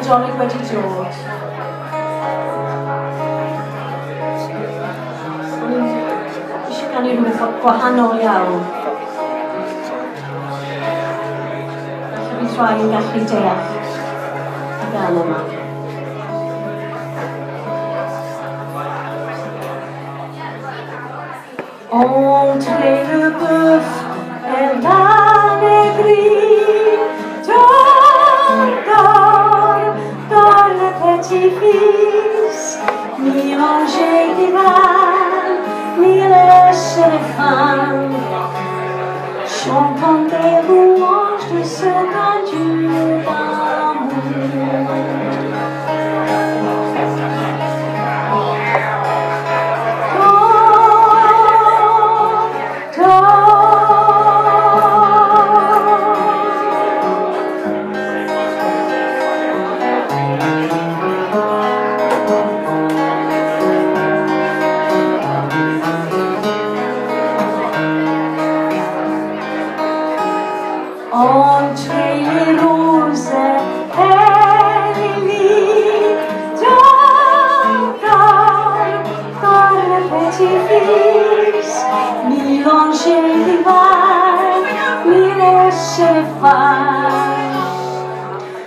Nadolig wedi dod. Eisiau gan i rhywbeth gwahanol iawn. Felly bydd rhai yn gallu deall y gan yma. Entre le bœuf et l'anégris, dans le petit-fils, ni l'angers divin, ni les séraphins, chantant des louanges de ce grand Dieu d'amour.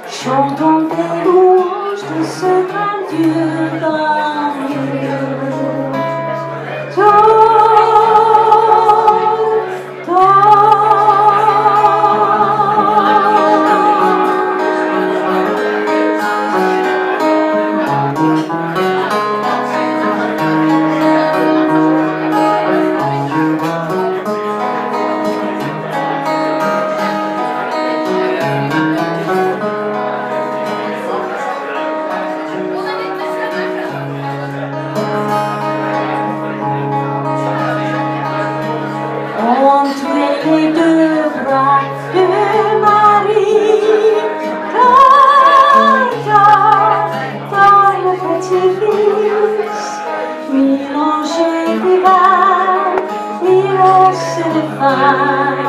Chantons des louanges de ce grand Dieu d'amour. Les deux bras de Marie, dans le petit-fils, ni l'angers divin, ni les séraphins,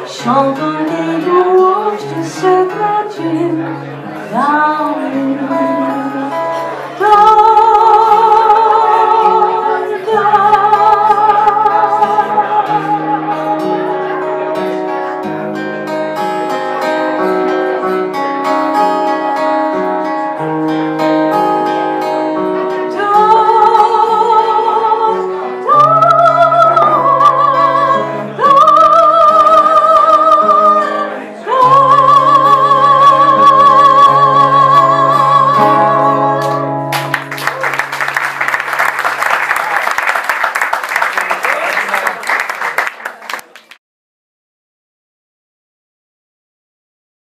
chantons les louanges de ce grand Dieu d'amour.